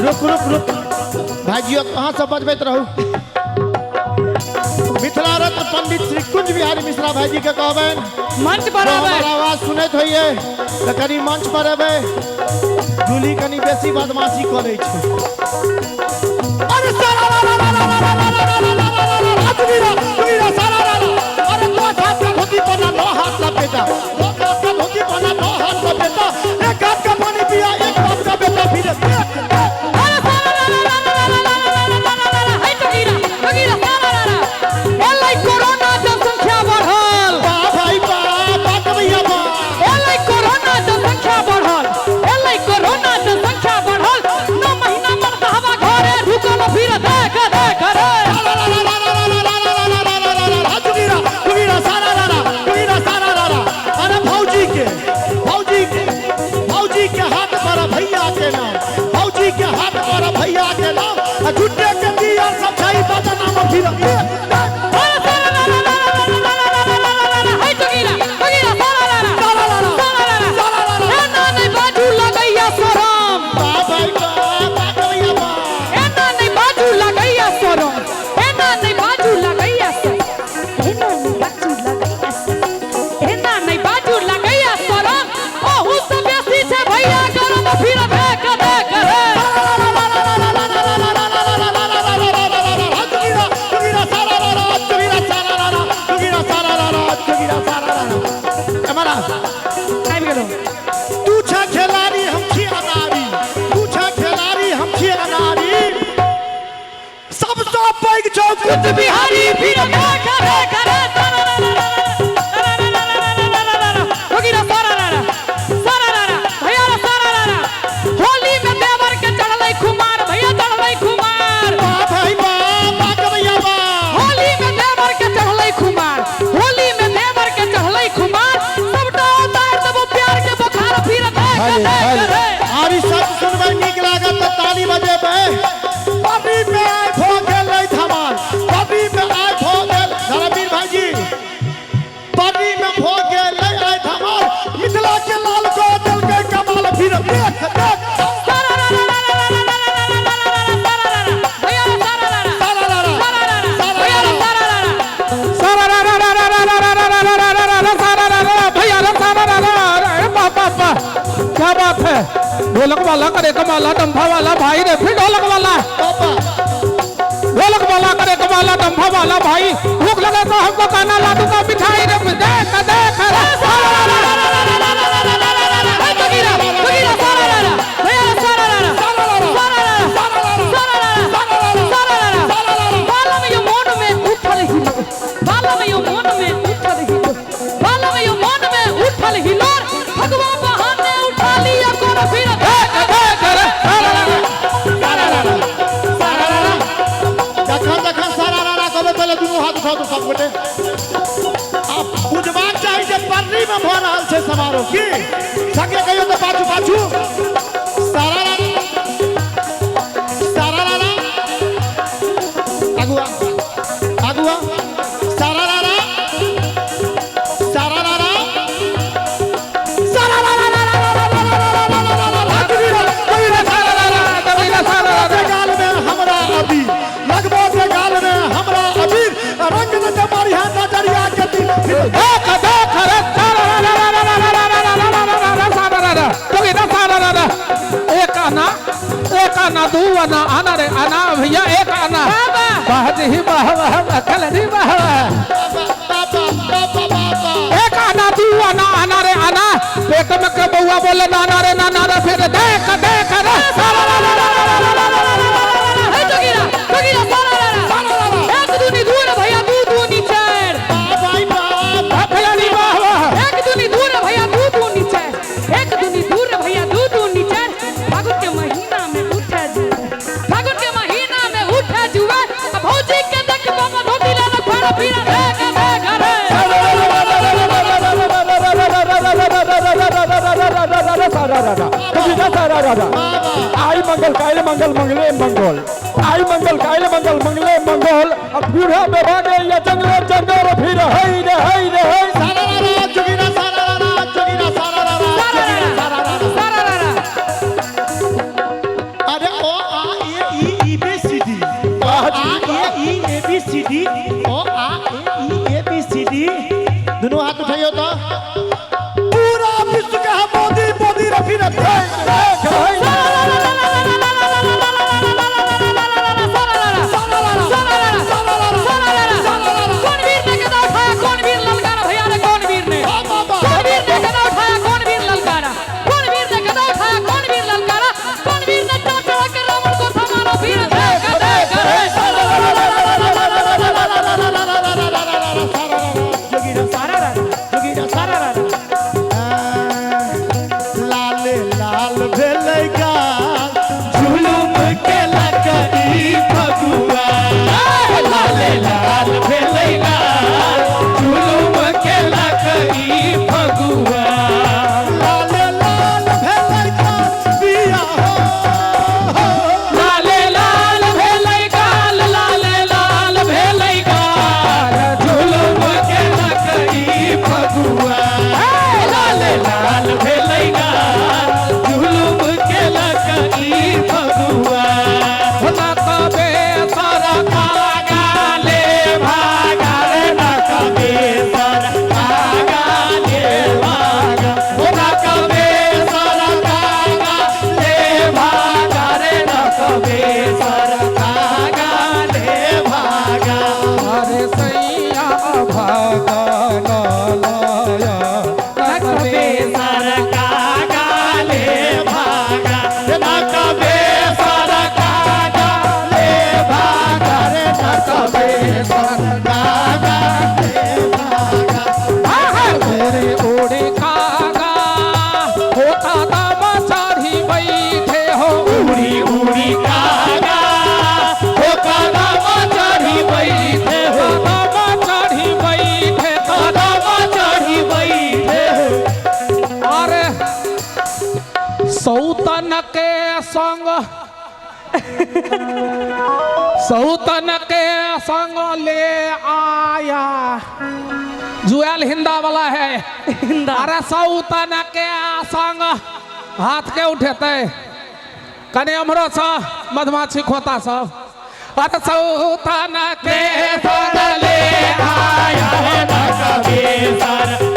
रुक रुक रुक भाईजियो कहाँ से बजबैत रहू मिथिला रत्न पंडित श्री कुंज बिहारी मिश्रा भाई जी के कहबेन मंच पर आवाज सुनैत होइए तो कनी मंच पर अबे जूली कनी बेसी बदमाशी करे छे अरे सारा अरे दो हाथ का धोती पहना दो हाथ का बेटा दो हाथ का धोती पहना दो हाथ का बेटा एक हाथ का पानी पिया एक हाथ का बेटा फिर कोरोना जनसंख्या बढ़ल भाई बात भैया कोरोना जनसंख्या बढ़ल कोरोना जनसंख्या बढ़ल 9 महीना मरदहवा घरे ढुकल फिर देख देख रे अरे भौजी के हाथ पर भैया के नाम भौजी के हाथ पर भैया के नाम झूठे के दिया सच्चाई बदनाम फिर कुछ बिहारी फिर करे करे होली में देवर के चढ़ले खुमार भैया चढ़ले खुमार होली में देवर के चढ़ले खुमार होली में देवर के चढ़ले खुमार सबटा उतार देबो प्यार के बुखार फिर करे आरी सब सुनबे नीक लागत त ताली बजेबे पार्टी में आइ हो गेल धमाल पार्टी में आइ हो गेल धर्मवीर भाईजी पार्टी में हो गेल आइ धमाल मिथिला के लाल को दिल के कमाल फिर देख देख क्या बात है ढोलक वाला करे कमाला डंफा वाला भाई रे फिर ढोलक वाला डंफा वाला भाई भूख लगे तो हमको खाना ला दूंगा मिठाई रे देख देख बुझबाक चाही जे पन्नी में भऽ रहल छै समारोह की संगे कहियो तो पाछू पाछू सारा अगुआ अगुआ सारा गाल में हमरा अभी लगबो के गाल में हमरा अभी रंग न जमारी हाथ नजरिया के दिल देख देख रे एक आना दू आना आना रे आना भैया एक आना बहदी बहवा कलरी बहवा एक आना दू आना आना रे आना पेट में के बउआ बोले नाना रे फिर देख देख रे एक दूनी दूर भैया दू दूनी चार एक दूनी दूर भैया दू दूनी चार एक दूनी दूर भैया दू दूनी चार फागुन के महीना में उठे जुए भौजी के देखबो धोती ले फड़ फिर देख देख आई मंगल काले मंगल मंगले मंगल आई मंगल काले मंगल मंगले मंगल अब बूढ़ा में भागे या जंगल जंगल फिर हई रे अरे ओ आ ई ए बी सी डी ओ आ ए बी सी डी दोनों हाथ उठाइयो तो पूरा विश्व का मोदी मोदी रफी रफी सौतन के संग ले आया जुएल हिंदा वाला है अरे सौतन के संग हाथ के उठेते कने हमरो सा मधमाछी खोता सब अरे सौतन के संग ले आया है न कभी सर